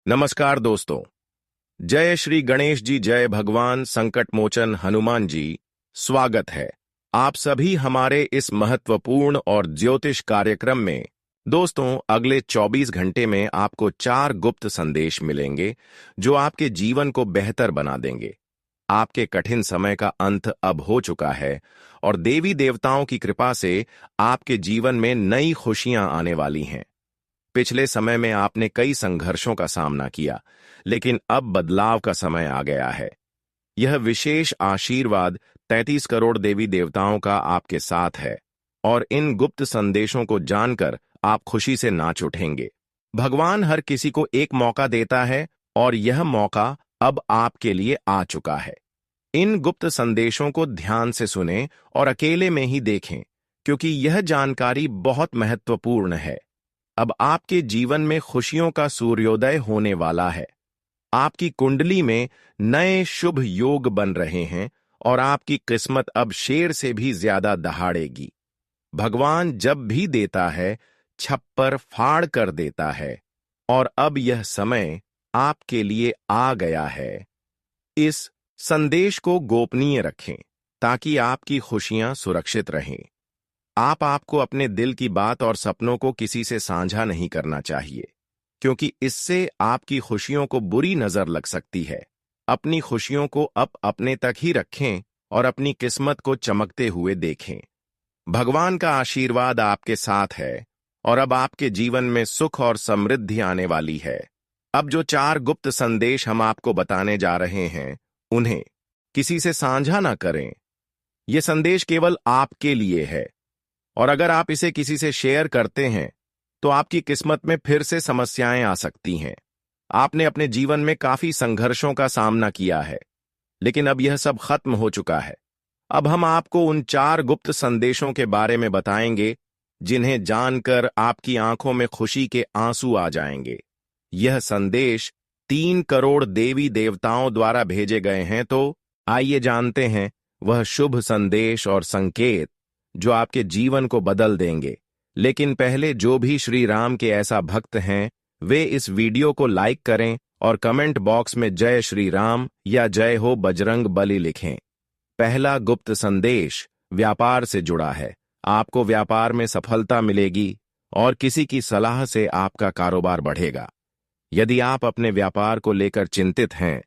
नमस्कार दोस्तों। जय श्री गणेश जी, जय भगवान संकट मोचन हनुमान जी। स्वागत है आप सभी हमारे इस महत्वपूर्ण और ज्योतिष कार्यक्रम में। दोस्तों, अगले 24 घंटे में आपको 4 गुप्त संदेश मिलेंगे जो आपके जीवन को बेहतर बना देंगे। आपके कठिन समय का अंत अब हो चुका है और देवी देवताओं की कृपा से आपके जीवन में नई खुशियां आने वाली हैं। पिछले समय में आपने कई संघर्षों का सामना किया, लेकिन अब बदलाव का समय आ गया है। यह विशेष आशीर्वाद 33 करोड़ देवी देवताओं का आपके साथ है और इन गुप्त संदेशों को जानकर आप खुशी से नाच उठेंगे। भगवान हर किसी को एक मौका देता है और यह मौका अब आपके लिए आ चुका है। इन गुप्त संदेशों को ध्यान से सुनें और अकेले में ही देखें, क्योंकि यह जानकारी बहुत महत्वपूर्ण है। अब आपके जीवन में खुशियों का सूर्योदय होने वाला है। आपकी कुंडली में नए शुभ योग बन रहे हैं और आपकी किस्मत अब शेर से भी ज्यादा दहाड़ेगी। भगवान जब भी देता है, छप्पर फाड़ कर देता है और अब यह समय आपके लिए आ गया है। इस संदेश को गोपनीय रखें ताकि आपकी खुशियां सुरक्षित रहें। आपको अपने दिल की बात और सपनों को किसी से साझा नहीं करना चाहिए, क्योंकि इससे आपकी खुशियों को बुरी नजर लग सकती है। अपनी खुशियों को अपने तक ही रखें और अपनी किस्मत को चमकते हुए देखें। भगवान का आशीर्वाद आपके साथ है और अब आपके जीवन में सुख और समृद्धि आने वाली है। अब जो 4 गुप्त संदेश हम आपको बताने जा रहे हैं, उन्हें किसी से साझा ना करें। यह संदेश केवल आपके लिए है और अगर आप इसे किसी से शेयर करते हैं तो आपकी किस्मत में फिर से समस्याएं आ सकती हैं। आपने अपने जीवन में काफी संघर्षों का सामना किया है, लेकिन अब यह सब खत्म हो चुका है। अब हम आपको उन 4 गुप्त संदेशों के बारे में बताएंगे जिन्हें जानकर आपकी आंखों में खुशी के आंसू आ जाएंगे। यह संदेश 3 करोड़ देवी देवताओं द्वारा भेजे गए हैं, तो आइए जानते हैं वह शुभ संदेश और संकेत जो आपके जीवन को बदल देंगे। लेकिन पहले जो भी श्री राम के ऐसा भक्त हैं, वे इस वीडियो को लाइक करें और कमेंट बॉक्स में जय श्री राम या जय हो बजरंग बली लिखें। पहला गुप्त संदेश व्यापार से जुड़ा है। आपको व्यापार में सफलता मिलेगी और किसी की सलाह से आपका कारोबार बढ़ेगा। यदि आप अपने व्यापार को लेकर चिंतित हैं,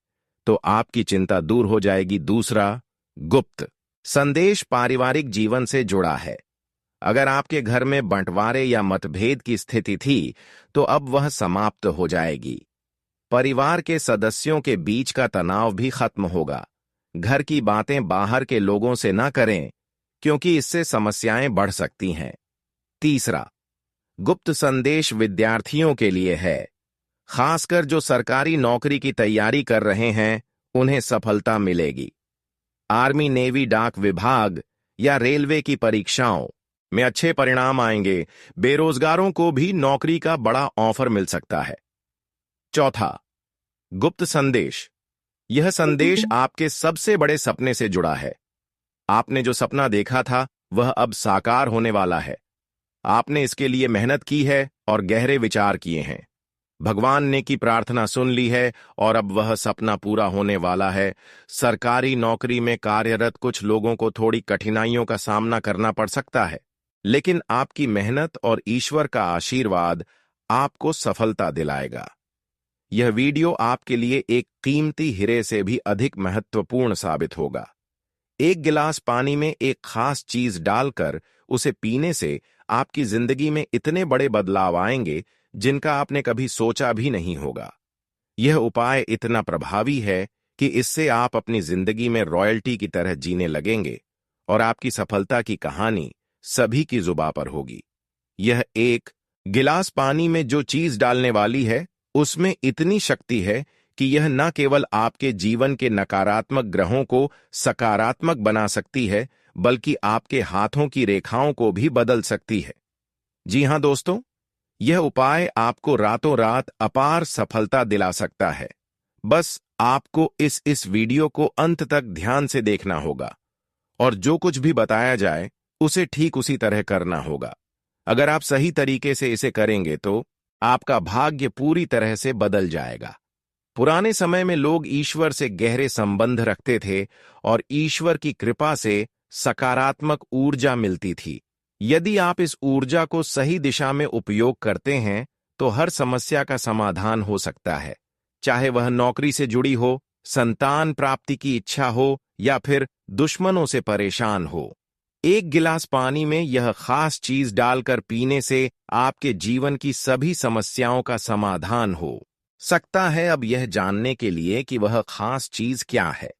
तो आपकी चिंता दूर हो जाएगी। दूसरा गुप्त संदेश पारिवारिक जीवन से जुड़ा है। अगर आपके घर में बंटवारे या मतभेद की स्थिति थी, तो अब वह समाप्त हो जाएगी। परिवार के सदस्यों के बीच का तनाव भी खत्म होगा। घर की बातें बाहर के लोगों से ना करें, क्योंकि इससे समस्याएं बढ़ सकती हैं। तीसरा गुप्त संदेश विद्यार्थियों के लिए है। खासकर जो सरकारी नौकरी की तैयारी कर रहे हैं, उन्हें सफलता मिलेगी। आर्मी, नेवी, डाक विभाग या रेलवे की परीक्षाओं में अच्छे परिणाम आएंगे। बेरोजगारों को भी नौकरी का बड़ा ऑफर मिल सकता है। चौथा गुप्त संदेश। यह संदेश आपके सबसे बड़े सपने से जुड़ा है। आपने जो सपना देखा था, वह अब साकार होने वाला है। आपने इसके लिए मेहनत की है और गहरे विचार किए हैं। भगवान ने की प्रार्थना सुन ली है और अब वह सपना पूरा होने वाला है। सरकारी नौकरी में कार्यरत कुछ लोगों को थोड़ी कठिनाइयों का सामना करना पड़ सकता है, लेकिन आपकी मेहनत और ईश्वर का आशीर्वाद आपको सफलता दिलाएगा। यह वीडियो आपके लिए एक कीमती हीरे से भी अधिक महत्वपूर्ण साबित होगा। एक गिलास पानी में एक खास चीज डालकर उसे पीने से आपकी जिंदगी में इतने बड़े बदलाव आएंगे जिनका आपने कभी सोचा भी नहीं होगा। यह उपाय इतना प्रभावी है कि इससे आप अपनी जिंदगी में रॉयल्टी की तरह जीने लगेंगे और आपकी सफलता की कहानी सभी की जुबां पर होगी। यह एक गिलास पानी में जो चीज डालने वाली है, उसमें इतनी शक्ति है कि यह न केवल आपके जीवन के नकारात्मक ग्रहों को सकारात्मक बना सकती है, बल्कि आपके हाथों की रेखाओं को भी बदल सकती है। जी हां दोस्तों, यह उपाय आपको रातों रात अपार सफलता दिला सकता है। बस आपको इस वीडियो को अंत तक ध्यान से देखना होगा और जो कुछ भी बताया जाए उसे ठीक उसी तरह करना होगा। अगर आप सही तरीके से इसे करेंगे तो आपका भाग्य पूरी तरह से बदल जाएगा। पुराने समय में लोग ईश्वर से गहरे संबंध रखते थे और ईश्वर की कृपा से सकारात्मक ऊर्जा मिलती थी। यदि आप इस ऊर्जा को सही दिशा में उपयोग करते हैं तो हर समस्या का समाधान हो सकता है, चाहे वह नौकरी से जुड़ी हो, संतान प्राप्ति की इच्छा हो या फिर दुश्मनों से परेशान हो। एक गिलास पानी में यह खास चीज डालकर पीने से आपके जीवन की सभी समस्याओं का समाधान हो सकता है। अब यह जानने के लिए कि वह खास चीज क्या है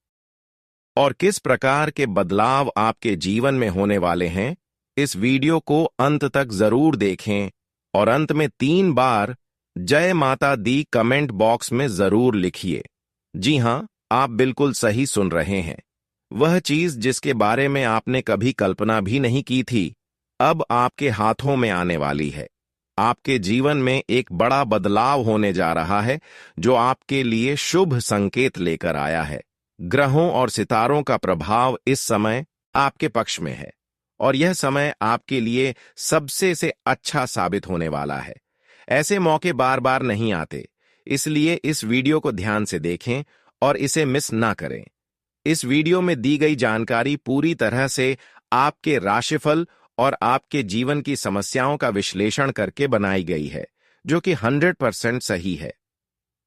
और किस प्रकार के बदलाव आपके जीवन में होने वाले हैं, इस वीडियो को अंत तक जरूर देखें और अंत में 3 बार जय माता दी कमेंट बॉक्स में जरूर लिखिए। जी हां, आप बिल्कुल सही सुन रहे हैं। वह चीज जिसके बारे में आपने कभी कल्पना भी नहीं की थी, अब आपके हाथों में आने वाली है। आपके जीवन में एक बड़ा बदलाव होने जा रहा है जो आपके लिए शुभ संकेत लेकर आया है। ग्रहों और सितारों का प्रभाव इस समय आपके पक्ष में है और यह समय आपके लिए सबसे से अच्छा साबित होने वाला है। ऐसे मौके बार बार नहीं आते, इसलिए इस वीडियो को ध्यान से देखें और इसे मिस ना करें। इस वीडियो में दी गई जानकारी पूरी तरह से आपके राशिफल और आपके जीवन की समस्याओं का विश्लेषण करके बनाई गई है, जो कि 100% सही है।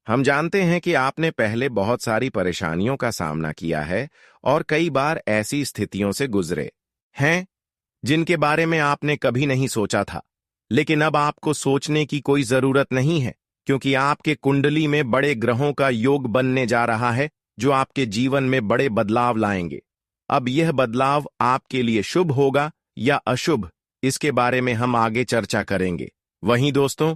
हम जानते हैं कि आपने पहले बहुत सारी परेशानियों का सामना किया है और कई बार ऐसी स्थितियों से गुजरे हैं जिनके बारे में आपने कभी नहीं सोचा था, लेकिन अब आपको सोचने की कोई जरूरत नहीं है, क्योंकि आपके कुंडली में बड़े ग्रहों का योग बनने जा रहा है जो आपके जीवन में बड़े बदलाव लाएंगे। अब यह बदलाव आपके लिए शुभ होगा या अशुभ, इसके बारे में हम आगे चर्चा करेंगे। वहीं दोस्तों,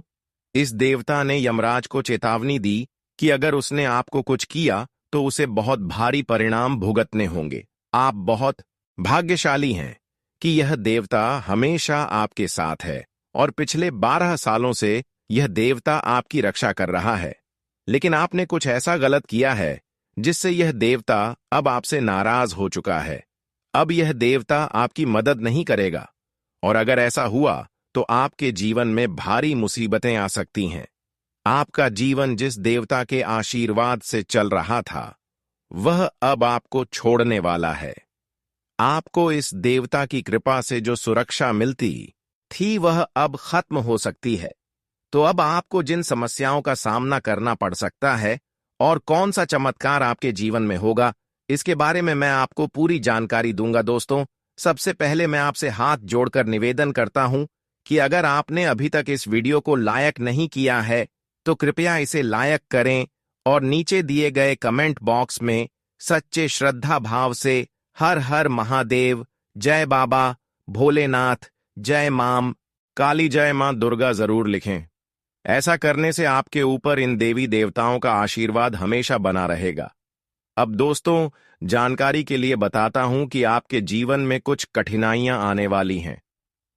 इस देवता ने यमराज को चेतावनी दी कि अगर उसने आपको कुछ किया तो उसे बहुत भारी परिणाम भुगतने होंगे। आप बहुत भाग्यशाली हैं कि यह देवता हमेशा आपके साथ है और पिछले 12 सालों से यह देवता आपकी रक्षा कर रहा है। लेकिन आपने कुछ ऐसा गलत किया है जिससे यह देवता अब आपसे नाराज हो चुका है। अब यह देवता आपकी मदद नहीं करेगा और अगर ऐसा हुआ तो आपके जीवन में भारी मुसीबतें आ सकती हैं। आपका जीवन जिस देवता के आशीर्वाद से चल रहा था, वह अब आपको छोड़ने वाला है। आपको इस देवता की कृपा से जो सुरक्षा मिलती थी वह अब खत्म हो सकती है। तो अब आपको जिन समस्याओं का सामना करना पड़ सकता है और कौन सा चमत्कार आपके जीवन में होगा, इसके बारे में मैं आपको पूरी जानकारी दूंगा। दोस्तों, सबसे पहले मैं आपसे हाथ जोड़कर निवेदन करता हूं कि अगर आपने अभी तक इस वीडियो को लाइक नहीं किया है तो कृपया इसे लाइक करें और नीचे दिए गए कमेंट बॉक्स में सच्चे श्रद्धा भाव से हर हर महादेव, जय बाबा भोलेनाथ, जय मां काली, जय मां दुर्गा जरूर लिखें। ऐसा करने से आपके ऊपर इन देवी देवताओं का आशीर्वाद हमेशा बना रहेगा। अब दोस्तों, जानकारी के लिए बताता हूं कि आपके जीवन में कुछ कठिनाइयां आने वाली हैं।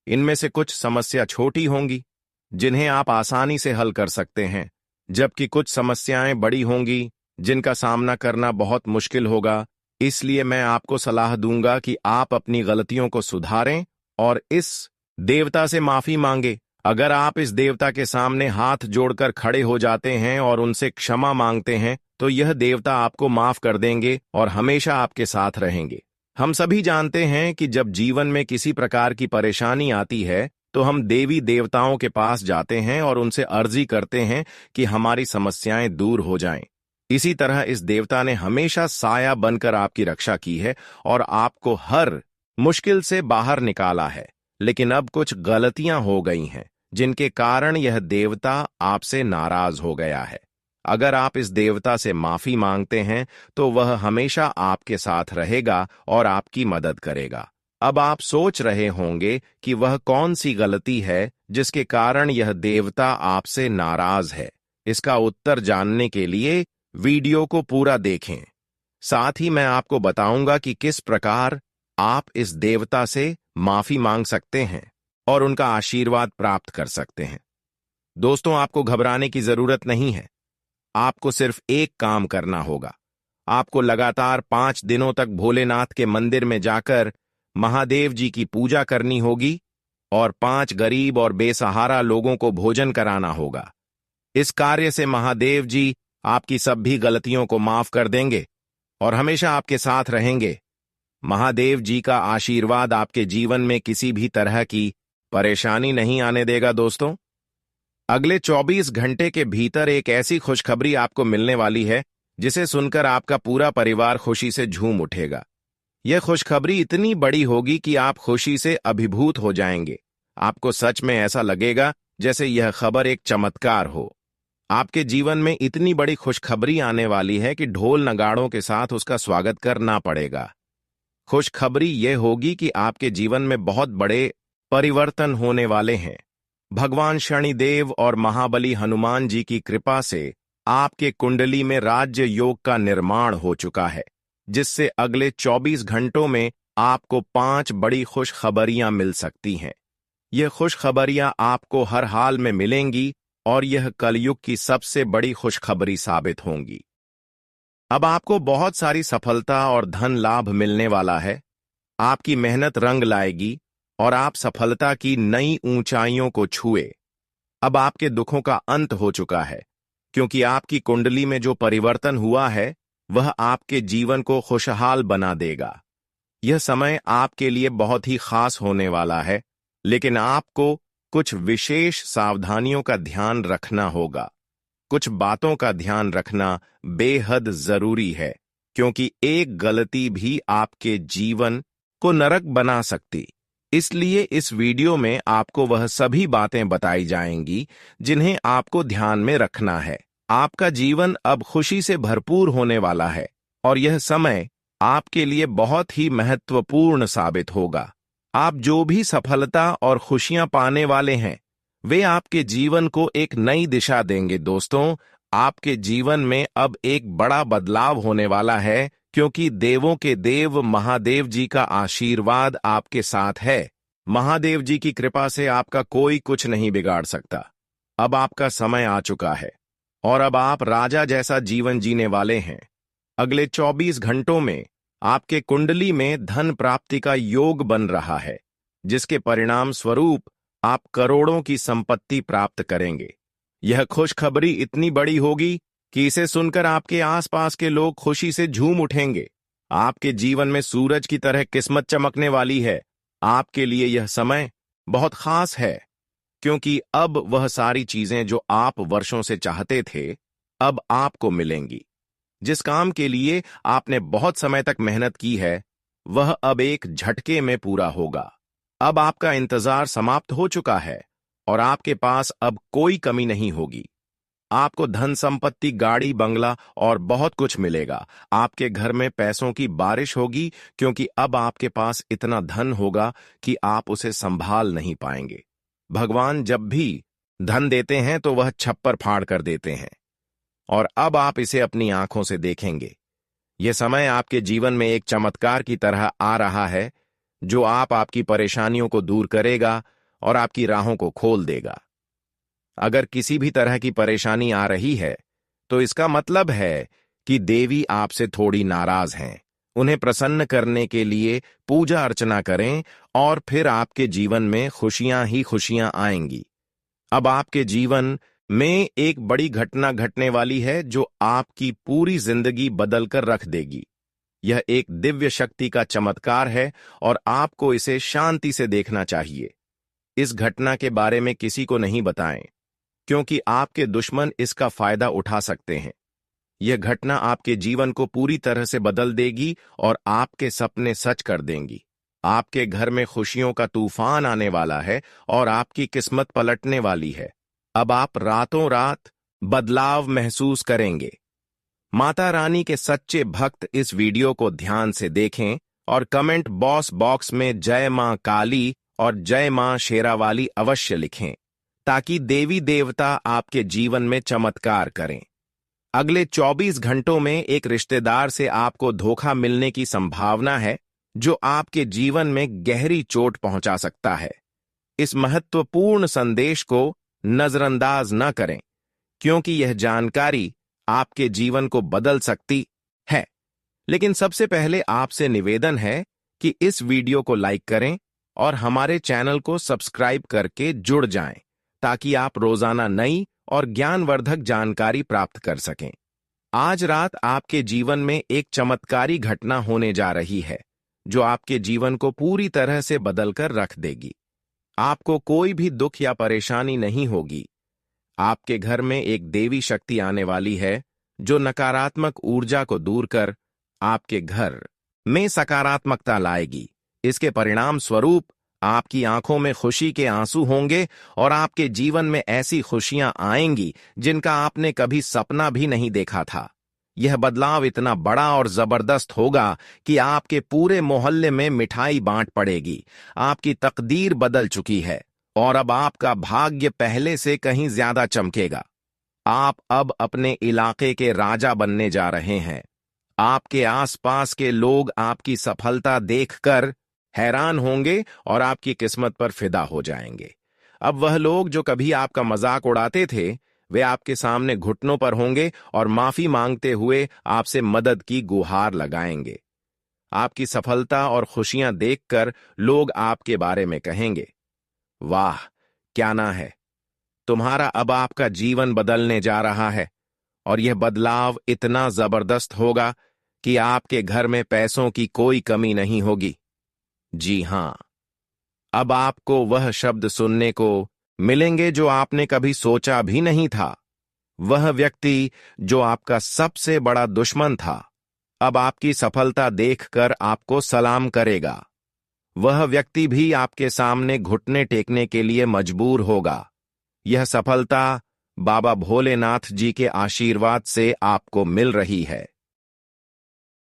इनमें से कुछ समस्या छोटी होंगी जिन्हें आप आसानी से हल कर सकते हैं, जबकि कुछ समस्याएं बड़ी होंगी जिनका सामना करना बहुत मुश्किल होगा। इसलिए मैं आपको सलाह दूंगा कि आप अपनी गलतियों को सुधारें और इस देवता से माफी मांगे। अगर आप इस देवता के सामने हाथ जोड़कर खड़े हो जाते हैं और उनसे क्षमा मांगते हैं तो यह देवता आपको माफ कर देंगे और हमेशा आपके साथ रहेंगे। हम सभी जानते हैं कि जब जीवन में किसी प्रकार की परेशानी आती है तो हम देवी देवताओं के पास जाते हैं और उनसे अर्जी करते हैं कि हमारी समस्याएं दूर हो जाएं। इसी तरह इस देवता ने हमेशा साया बनकर आपकी रक्षा की है और आपको हर मुश्किल से बाहर निकाला है। लेकिन अब कुछ गलतियां हो गई हैं जिनके कारण यह देवता आपसे नाराज हो गया है। अगर आप इस देवता से माफी मांगते हैं तो वह हमेशा आपके साथ रहेगा और आपकी मदद करेगा। अब आप सोच रहे होंगे कि वह कौन सी गलती है जिसके कारण यह देवता आपसे नाराज है। इसका उत्तर जानने के लिए वीडियो को पूरा देखें। साथ ही मैं आपको बताऊंगा कि किस प्रकार आप इस देवता से माफी मांग सकते हैं और उनका आशीर्वाद प्राप्त कर सकते हैं। दोस्तों, आपको घबराने की जरूरत नहीं है। आपको सिर्फ एक काम करना होगा। आपको लगातार 5 दिनों तक भोलेनाथ के मंदिर में जाकर महादेव जी की पूजा करनी होगी और 5 गरीब और बेसहारा लोगों को भोजन कराना होगा। इस कार्य से महादेव जी आपकी सभी गलतियों को माफ कर देंगे और हमेशा आपके साथ रहेंगे। महादेव जी का आशीर्वाद आपके जीवन में किसी भी तरह की परेशानी नहीं आने देगा। दोस्तों, अगले 24 घंटे के भीतर एक ऐसी खुशखबरी आपको मिलने वाली है जिसे सुनकर आपका पूरा परिवार खुशी से झूम उठेगा। यह खुशखबरी इतनी बड़ी होगी कि आप खुशी से अभिभूत हो जाएंगे। आपको सच में ऐसा लगेगा जैसे यह खबर एक चमत्कार हो। आपके जीवन में इतनी बड़ी खुशखबरी आने वाली है कि ढोल नगाड़ों के साथ उसका स्वागत करना पड़ेगा। खुशखबरी यह होगी कि आपके जीवन में बहुत बड़े परिवर्तन होने वाले हैं। भगवान शनिदेव और महाबली हनुमान जी की कृपा से आपके कुंडली में राज्य योग का निर्माण हो चुका है, जिससे अगले 24 घंटों में आपको 5 बड़ी खुशखबरियां मिल सकती हैं। यह खुशखबरियां आपको हर हाल में मिलेंगी और यह कलयुग की सबसे बड़ी खुशखबरी साबित होंगी। अब आपको बहुत सारी सफलता और धन लाभ मिलने वाला है। आपकी मेहनत रंग लाएगी और आप सफलता की नई ऊंचाइयों को छुए। अब आपके दुखों का अंत हो चुका है, क्योंकि आपकी कुंडली में जो परिवर्तन हुआ है वह आपके जीवन को खुशहाल बना देगा। यह समय आपके लिए बहुत ही खास होने वाला है, लेकिन आपको कुछ विशेष सावधानियों का ध्यान रखना होगा। कुछ बातों का ध्यान रखना बेहद जरूरी है, क्योंकि एक गलती भी आपके जीवन को नरक बना सकती। इसलिए इस वीडियो में आपको वह सभी बातें बताई जाएंगी जिन्हें आपको ध्यान में रखना है। आपका जीवन अब खुशी से भरपूर होने वाला है और यह समय आपके लिए बहुत ही महत्वपूर्ण साबित होगा। आप जो भी सफलता और खुशियां पाने वाले हैं, वे आपके जीवन को एक नई दिशा देंगे। दोस्तों, आपके जीवन में अब एक बड़ा बदलाव होने वाला है, क्योंकि देवों के देव महादेव जी का आशीर्वाद आपके साथ है। महादेव जी की कृपा से आपका कोई कुछ नहीं बिगाड़ सकता। अब आपका समय आ चुका है और अब आप राजा जैसा जीवन जीने वाले हैं। अगले 24 घंटों में आपके कुंडली में धन प्राप्ति का योग बन रहा है, जिसके परिणाम स्वरूप आप करोड़ों की संपत्ति प्राप्त करेंगे। यह खुशखबरी इतनी बड़ी होगी कि इसे सुनकर आपके आसपास के लोग खुशी से झूम उठेंगे। आपके जीवन में सूरज की तरह किस्मत चमकने वाली है। आपके लिए यह समय बहुत खास है, क्योंकि अब वह सारी चीजें जो आप वर्षों से चाहते थे, अब आपको मिलेंगी। जिस काम के लिए आपने बहुत समय तक मेहनत की है, वह अब एक झटके में पूरा होगा। अब आपका इंतजार समाप्त हो चुका है और आपके पास अब कोई कमी नहीं होगी। आपको धन संपत्ति, गाड़ी, बंगला और बहुत कुछ मिलेगा। आपके घर में पैसों की बारिश होगी, क्योंकि अब आपके पास इतना धन होगा कि आप उसे संभाल नहीं पाएंगे। भगवान जब भी धन देते हैं तो वह छप्पर फाड़ कर देते हैं, और अब आप इसे अपनी आंखों से देखेंगे। यह समय आपके जीवन में एक चमत्कार की तरह आ रहा है, जो आपकी परेशानियों को दूर करेगा और आपकी राहों को खोल देगा। अगर किसी भी तरह की परेशानी आ रही है, तो इसका मतलब है कि देवी आपसे थोड़ी नाराज हैं। उन्हें प्रसन्न करने के लिए पूजा अर्चना करें और फिर आपके जीवन में खुशियां ही खुशियां आएंगी। अब आपके जीवन में एक बड़ी घटना घटने वाली है, जो आपकी पूरी जिंदगी बदलकर रख देगी। यह एक दिव्य शक्ति का चमत्कार है और आपको इसे शांति से देखना चाहिए। इस घटना के बारे में किसी को नहीं बताएं, क्योंकि आपके दुश्मन इसका फायदा उठा सकते हैं। यह घटना आपके जीवन को पूरी तरह से बदल देगी और आपके सपने सच कर देंगी। आपके घर में खुशियों का तूफान आने वाला है और आपकी किस्मत पलटने वाली है। अब आप रातों रात बदलाव महसूस करेंगे। माता रानी के सच्चे भक्त इस वीडियो को ध्यान से देखें और कमेंट बॉक्स में जय मां काली और जय मां शेरावाली अवश्य लिखें, ताकि देवी देवता आपके जीवन में चमत्कार करें। अगले 24 घंटों में एक रिश्तेदार से आपको धोखा मिलने की संभावना है, जो आपके जीवन में गहरी चोट पहुंचा सकता है। इस महत्वपूर्ण संदेश को नजरअंदाज न करें, क्योंकि यह जानकारी आपके जीवन को बदल सकती है। लेकिन सबसे पहले आपसे निवेदन है कि इस वीडियो को लाइक करें और हमारे चैनल को सब्सक्राइब करके जुड़ जाएं ताकि आप रोजाना नई और ज्ञानवर्धक जानकारी प्राप्त कर सकें। आज रात आपके जीवन में एक चमत्कारी घटना होने जा रही है जो आपके जीवन को पूरी तरह से बदलकर रख देगी। आपको कोई भी दुख या परेशानी नहीं होगी। आपके घर में एक देवी शक्ति आने वाली है जो नकारात्मक ऊर्जा को दूर कर आपके घर में सकारात्मकता लाएगी। इसके परिणाम स्वरूप आपकी आंखों में खुशी के आंसू होंगे और आपके जीवन में ऐसी खुशियां आएंगी जिनका आपने कभी सपना भी नहीं देखा था। यह बदलाव इतना बड़ा और जबरदस्त होगा कि आपके पूरे मोहल्ले में मिठाई बांट पड़ेगी। आपकी तकदीर बदल चुकी है और अब आपका भाग्य पहले से कहीं ज्यादा चमकेगा। आप अब अपने इलाके के राजा बनने जा रहे हैं। आपके आसपास के लोग आपकी सफलता देखकर हैरान होंगे और आपकी किस्मत पर फिदा हो जाएंगे। अब वह लोग जो कभी आपका मजाक उड़ाते थे वे आपके सामने घुटनों पर होंगे और माफी मांगते हुए आपसे मदद की गुहार लगाएंगे। आपकी सफलता और खुशियां देखकर लोग आपके बारे में कहेंगे, वाह क्या ना है, तुम्हारा अब आपका जीवन बदलने जा रहा है। और यह बदलाव इतना जबरदस्त होगा कि आपके घर में पैसों की कोई कमी नहीं होगी। जी हां, अब आपको वह शब्द सुनने को मिलेंगे जो आपने कभी सोचा भी नहीं था। वह व्यक्ति जो आपका सबसे बड़ा दुश्मन था अब आपकी सफलता देखकर आपको सलाम करेगा। वह व्यक्ति भी आपके सामने घुटने टेकने के लिए मजबूर होगा। यह सफलता बाबा भोलेनाथ जी के आशीर्वाद से आपको मिल रही है।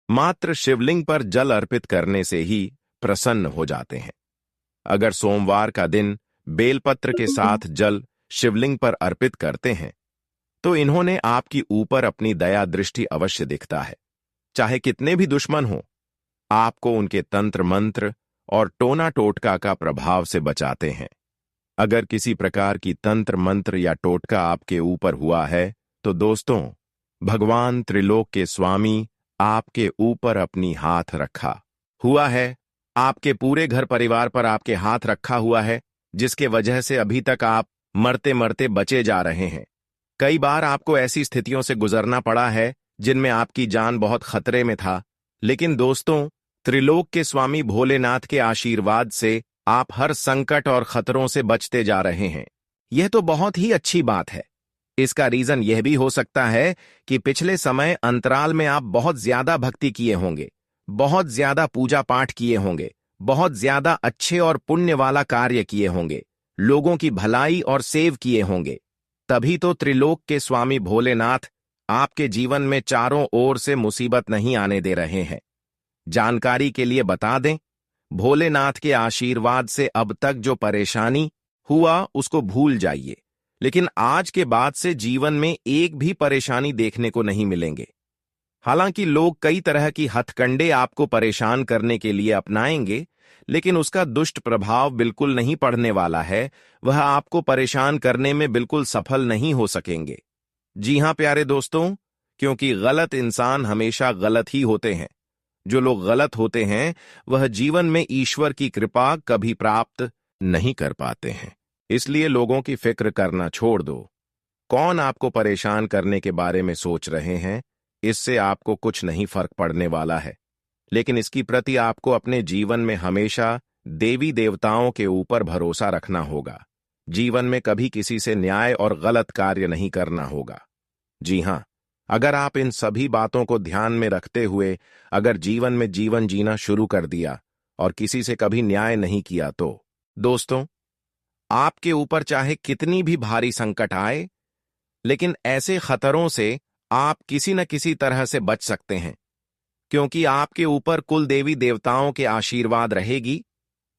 मात्र शिवलिंग पर जल अर्पित करने से ही प्रसन्न हो जाते हैं। अगर सोमवार का दिन बेलपत्र के साथ जल शिवलिंग पर अर्पित करते हैं तो इन्होंने आपकी ऊपर अपनी दया दृष्टि अवश्य दिखता है। चाहे कितने भी दुश्मन हो, आपको उनके तंत्र मंत्र और टोना टोटका का प्रभाव से बचाते हैं। अगर किसी प्रकार की तंत्र मंत्र या टोटका आपके ऊपर हुआ है तो दोस्तों, भगवान त्रिलोक के स्वामी आपके ऊपर अपनी हाथ रखा हुआ है। आपके पूरे घर परिवार पर आपके हाथ रखा हुआ है, जिसके वजह से अभी तक आप मरते मरते बचे जा रहे हैं। कई बार आपको ऐसी स्थितियों से गुजरना पड़ा है जिनमें आपकी जान बहुत खतरे में था, लेकिन दोस्तों, त्रिलोक के स्वामी भोलेनाथ के आशीर्वाद से आप हर संकट और खतरों से बचते जा रहे हैं। यह तो बहुत ही अच्छी बात है। इसका रीजन यह भी हो सकता है कि पिछले समय अंतराल में आप बहुत ज्यादा भक्ति किए होंगे, बहुत ज्यादा पूजा पाठ किए होंगे, बहुत ज्यादा अच्छे और पुण्य वाला कार्य किए होंगे, लोगों की भलाई और सेव किए होंगे। तभी तो त्रिलोक के स्वामी भोलेनाथ आपके जीवन में चारों ओर से मुसीबत नहीं आने दे रहे हैं। जानकारी के लिए बता दें, भोलेनाथ के आशीर्वाद से अब तक जो परेशानी हुआ उसको भूल जाइए, लेकिन आज के बाद से जीवन में एक भी परेशानी देखने को नहीं मिलेंगे। हालांकि लोग कई तरह की हथकंडे आपको परेशान करने के लिए अपनाएंगे, लेकिन उसका दुष्ट प्रभाव बिल्कुल नहीं पड़ने वाला है। वह आपको परेशान करने में बिल्कुल सफल नहीं हो सकेंगे। जी हां प्यारे दोस्तों, क्योंकि गलत इंसान हमेशा गलत ही होते हैं। जो लोग गलत होते हैं वह जीवन में ईश्वर की कृपा कभी प्राप्त नहीं कर पाते हैं। इसलिए लोगों की फिक्र करना छोड़ दो। कौन आपको परेशान करने के बारे में सोच रहे हैं, इससे आपको कुछ नहीं फर्क पड़ने वाला है। लेकिन इसकी प्रति आपको अपने जीवन में हमेशा देवी देवताओं के ऊपर भरोसा रखना होगा। जीवन में कभी किसी से न्याय और गलत कार्य नहीं करना होगा। जी हां, अगर आप इन सभी बातों को ध्यान में रखते हुए अगर जीवन में जीवन जीना शुरू कर दिया और किसी से कभी न्याय नहीं किया तो दोस्तों, आपके ऊपर चाहे कितनी भी भारी संकट आए, लेकिन ऐसे खतरों से आप किसी न किसी तरह से बच सकते हैं, क्योंकि आपके ऊपर कुल देवी देवताओं के आशीर्वाद रहेगी,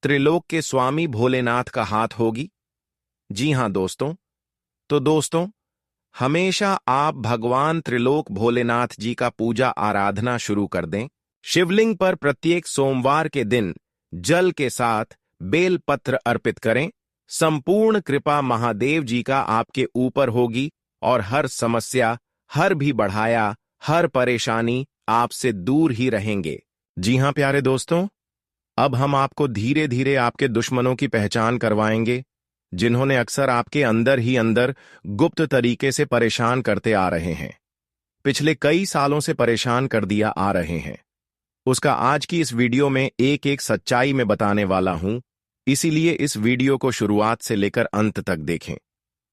त्रिलोक के स्वामी भोलेनाथ का हाथ होगी। जी हां दोस्तों, तो दोस्तों, हमेशा आप भगवान त्रिलोक भोलेनाथ जी का पूजा आराधना शुरू कर दें। शिवलिंग पर प्रत्येक सोमवार के दिन जल के साथ बेल पत्र अर्पित करें। संपूर्ण कृपा महादेव जी का आपके ऊपर होगी और हर समस्या, हर भी बढ़ाया, हर परेशानी आपसे दूर ही रहेंगे। जी हां प्यारे दोस्तों, अब हम आपको धीरे धीरे आपके दुश्मनों की पहचान करवाएंगे, जिन्होंने अक्सर आपके अंदर ही अंदर गुप्त तरीके से परेशान करते आ रहे हैं, पिछले कई सालों से परेशान कर दिया आ रहे हैं। उसका आज की इस वीडियो में एक एक सच्चाई में बताने वाला हूं, इसीलिए इस वीडियो को शुरुआत से लेकर अंत तक देखें।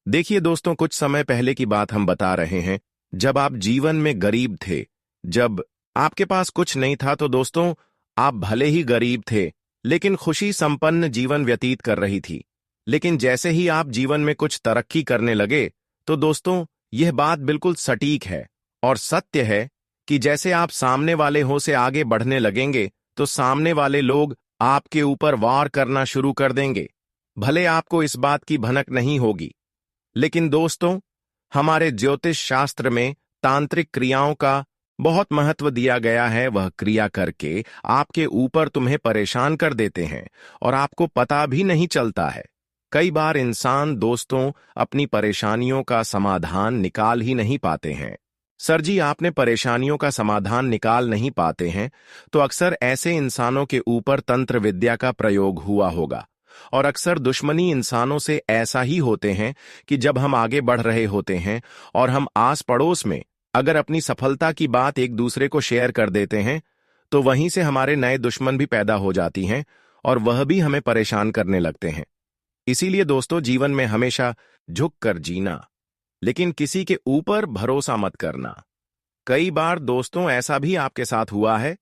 देखिए दोस्तों, कुछ समय पहले की बात हम बता रहे हैं, जब आप जीवन में गरीब थे, जब आपके पास कुछ नहीं था, तो दोस्तों आप भले ही गरीब थे, लेकिन खुशी संपन्न जीवन व्यतीत कर रही थी। लेकिन जैसे ही आप जीवन में कुछ तरक्की करने लगे, तो दोस्तों यह बात बिल्कुल सटीक है और सत्य है कि जैसे आप सामने वाले हो से आगे बढ़ने लगेंगे, तो सामने वाले लोग आपके ऊपर वार करना शुरू कर देंगे। भले आपको इस बात की भनक नहीं होगी, लेकिन दोस्तों हमारे ज्योतिष शास्त्र में तांत्रिक क्रियाओं का बहुत महत्व दिया गया है। वह क्रिया करके आपके ऊपर तुम्हें परेशान कर देते हैं और आपको पता भी नहीं चलता है। कई बार इंसान दोस्तों अपनी परेशानियों का समाधान निकाल ही नहीं पाते हैं। सर जी, आपने परेशानियों का समाधान निकाल नहीं पाते हैं, तो अक्सर ऐसे इंसानों के ऊपर तंत्र विद्या का प्रयोग हुआ होगा। और अक्सर दुश्मनी इंसानों से ऐसा ही होते हैं कि जब हम आगे बढ़ रहे होते हैं और हम आस पड़ोस में अगर अपनी सफलता की बात एक दूसरे को शेयर कर देते हैं, तो वहीं से हमारे नए दुश्मन भी पैदा हो जाती हैं और वह भी हमें परेशान करने लगते हैं। इसीलिए दोस्तों जीवन में हमेशा झुक कर जीना, लेकिन किसी के ऊपर भरोसा मत करना। कई बार दोस्तों ऐसा भी आपके साथ हुआ है,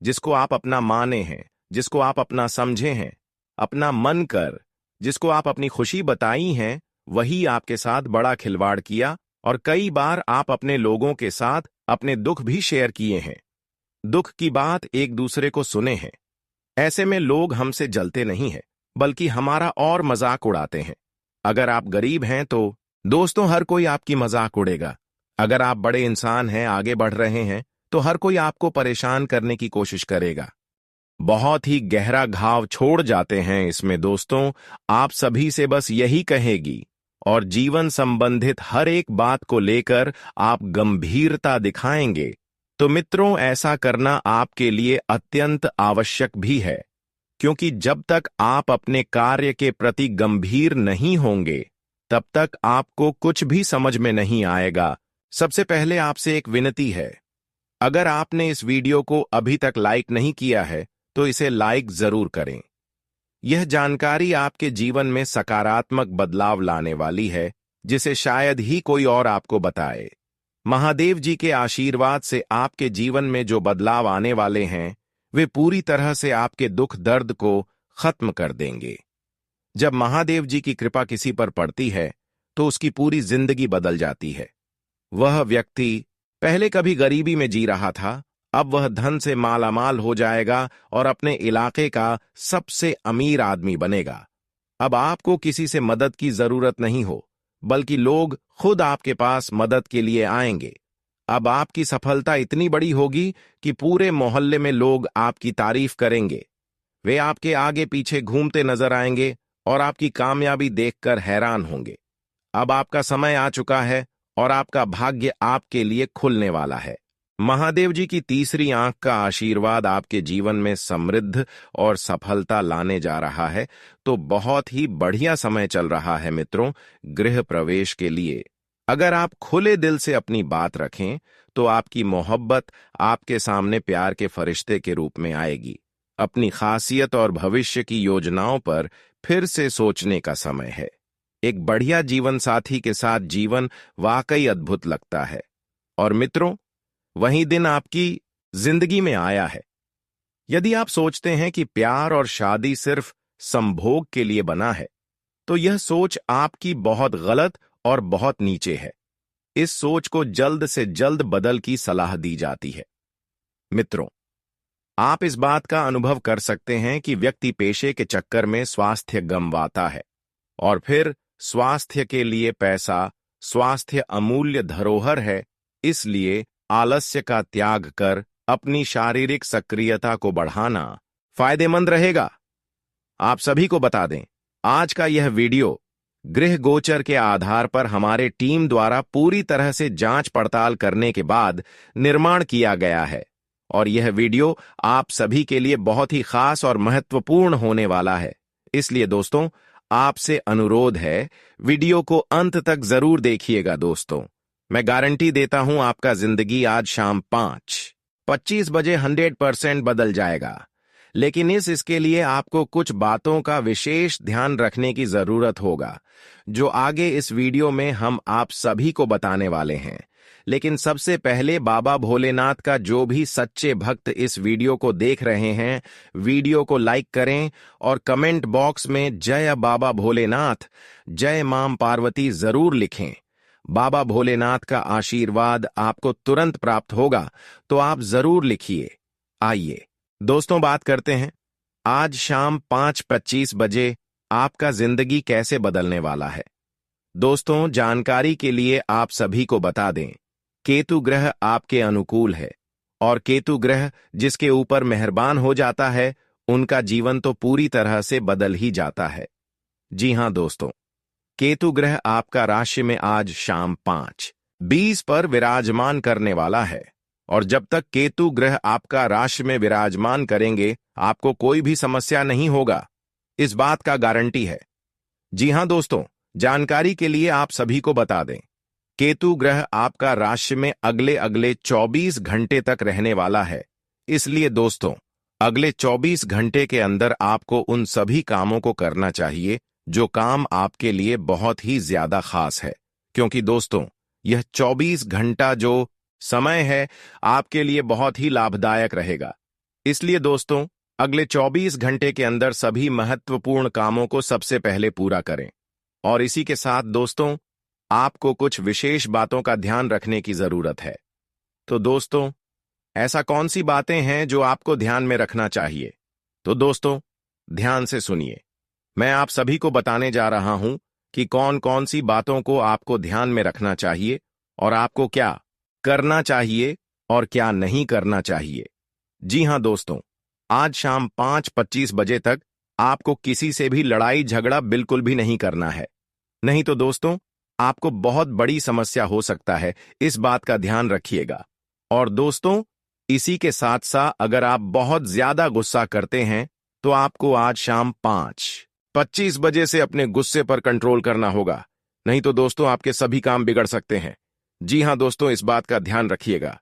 जिसको आप अपना माने हैं, जिसको आप अपना समझे हैं, अपना मन कर, जिसको आप अपनी खुशी बताई हैं, वही आपके साथ बड़ा खिलवाड़ किया। और कई बार आप अपने लोगों के साथ अपने दुख भी शेयर किए हैं, दुख की बात एक दूसरे को सुने हैं। ऐसे में लोग हमसे जलते नहीं हैं, बल्कि हमारा और मजाक उड़ाते हैं। अगर आप गरीब हैं तो दोस्तों हर कोई आपकी मजाक उड़ेगा। अगर आप बड़े इंसान हैं, आगे बढ़ रहे हैं, तो हर कोई आपको परेशान करने की कोशिश करेगा। बहुत ही गहरा घाव छोड़ जाते हैं इसमें दोस्तों। आप सभी से बस यही कहेगी, और जीवन संबंधित हर एक बात को लेकर आप गंभीरता दिखाएंगे, तो मित्रों ऐसा करना आपके लिए अत्यंत आवश्यक भी है, क्योंकि जब तक आप अपने कार्य के प्रति गंभीर नहीं होंगे, तब तक आपको कुछ भी समझ में नहीं आएगा। सबसे पहले आपसे एक विनती है, अगर आपने इस वीडियो को अभी तक लाइक नहीं किया है, तो इसे लाइक जरूर करें। यह जानकारी आपके जीवन में सकारात्मक बदलाव लाने वाली है, जिसे शायद ही कोई और आपको बताए। महादेव जी के आशीर्वाद से आपके जीवन में जो बदलाव आने वाले हैं, वे पूरी तरह से आपके दुख दर्द को खत्म कर देंगे। जब महादेव जी की कृपा किसी पर पड़ती है, तो उसकी पूरी जिंदगी बदल जाती है। वह व्यक्ति पहले कभी गरीबी में जी रहा था, अब वह धन से मालामाल हो जाएगा और अपने इलाके का सबसे अमीर आदमी बनेगा। अब आपको किसी से मदद की जरूरत नहीं हो, बल्कि लोग खुद आपके पास मदद के लिए आएंगे। अब आपकी सफलता इतनी बड़ी होगी कि पूरे मोहल्ले में लोग आपकी तारीफ करेंगे। वे आपके आगे पीछे घूमते नजर आएंगे और आपकी कामयाबी देखकर हैरान होंगे। अब आपका समय आ चुका है और आपका भाग्य आपके लिए खुलने वाला है। महादेव जी की तीसरी आंख का आशीर्वाद आपके जीवन में समृद्ध और सफलता लाने जा रहा है। तो बहुत ही बढ़िया समय चल रहा है मित्रों गृह प्रवेश के लिए। अगर आप खुले दिल से अपनी बात रखें, तो आपकी मोहब्बत आपके सामने प्यार के फरिश्ते के रूप में आएगी। अपनी खासियत और भविष्य की योजनाओं पर फिर से सोचने का समय है। एक बढ़िया जीवन साथी के साथ जीवन वाकई अद्भुत लगता है। और मित्रों, वही दिन आपकी जिंदगी में आया है। यदि आप सोचते हैं कि प्यार और शादी सिर्फ संभोग के लिए बना है, तो यह सोच आपकी बहुत गलत और बहुत नीचे है। इस सोच को जल्द से जल्द बदल की सलाह दी जाती है। मित्रों, आप इस बात का अनुभव कर सकते हैं कि व्यक्ति पेशे के चक्कर में स्वास्थ्य गंवाता है, और फिर स्वास्थ्य के लिए पैसा, स्वास्थ्य अमूल्य धरोहर है, इसलिए आलस्य का त्याग कर अपनी शारीरिक सक्रियता को बढ़ाना फायदेमंद रहेगा। आप सभी को बता दें, आज का यह वीडियो गृह गोचर के आधार पर हमारे टीम द्वारा पूरी तरह से जांच पड़ताल करने के बाद निर्माण किया गया है, और यह वीडियो आप सभी के लिए बहुत ही खास और महत्वपूर्ण होने वाला है। इसलिए दोस्तों, आपसे अनुरोध है, वीडियो को अंत तक जरूर देखिएगा दोस्तों। मैं गारंटी देता हूं आपका जिंदगी आज शाम 5:25 बजे 100% बदल जाएगा। लेकिन इसके लिए आपको कुछ बातों का विशेष ध्यान रखने की जरूरत होगा, जो आगे इस वीडियो में हम आप सभी को बताने वाले हैं। लेकिन सबसे पहले बाबा भोलेनाथ का जो भी सच्चे भक्त इस वीडियो को देख रहे हैं, वीडियो को लाइक करें और कमेंट बॉक्स में जय बाबा भोलेनाथ, जय मां पार्वती जरूर लिखें। बाबा भोलेनाथ का आशीर्वाद आपको तुरंत प्राप्त होगा, तो आप जरूर लिखिए। आइए दोस्तों, बात करते हैं आज शाम 5:25 बजे आपका जिंदगी कैसे बदलने वाला है। दोस्तों, जानकारी के लिए आप सभी को बता दें, केतु ग्रह आपके अनुकूल है और केतु ग्रह जिसके ऊपर मेहरबान हो जाता है, उनका जीवन तो पूरी तरह से बदल ही जाता है। जी हां दोस्तों, केतु ग्रह आपका राशि में आज शाम 5:20 पर विराजमान करने वाला है और जब तक केतु ग्रह आपका राशि में विराजमान करेंगे, आपको कोई भी समस्या नहीं होगा, इस बात का गारंटी है। जी हां दोस्तों, जानकारी के लिए आप सभी को बता दें, केतु ग्रह आपका राशि में अगले 24 घंटे तक रहने वाला है। इसलिए दोस्तों, अगले 24 घंटे के अंदर आपको उन सभी कामों को करना चाहिए जो काम आपके लिए बहुत ही ज्यादा खास है, क्योंकि दोस्तों, यह 24 घंटा जो समय है आपके लिए बहुत ही लाभदायक रहेगा। इसलिए दोस्तों, अगले 24 घंटे के अंदर सभी महत्वपूर्ण कामों को सबसे पहले पूरा करें। और इसी के साथ दोस्तों, आपको कुछ विशेष बातों का ध्यान रखने की जरूरत है। तो दोस्तों, ऐसा कौन सी बातें हैं जो आपको ध्यान में रखना चाहिए? तो दोस्तों, ध्यान से सुनिए। मैं आप सभी को बताने जा रहा हूं कि कौन कौन सी बातों को आपको ध्यान में रखना चाहिए और आपको क्या करना चाहिए और क्या नहीं करना चाहिए। जी हां दोस्तों, आज शाम 5:25 बजे तक आपको किसी से भी लड़ाई झगड़ा बिल्कुल भी नहीं करना है। नहीं तो दोस्तों, आपको बहुत बड़ी समस्या हो सकता है, इस बात का ध्यान रखिएगा। और दोस्तों, इसी के साथ साथ अगर आप बहुत ज्यादा गुस्सा करते हैं, तो आपको आज शाम 5:25 बजे से अपने गुस्से पर कंट्रोल करना होगा। नहीं तो दोस्तों, आपके सभी काम बिगड़ सकते हैं। जी हां दोस्तों, इस बात का ध्यान रखिएगा।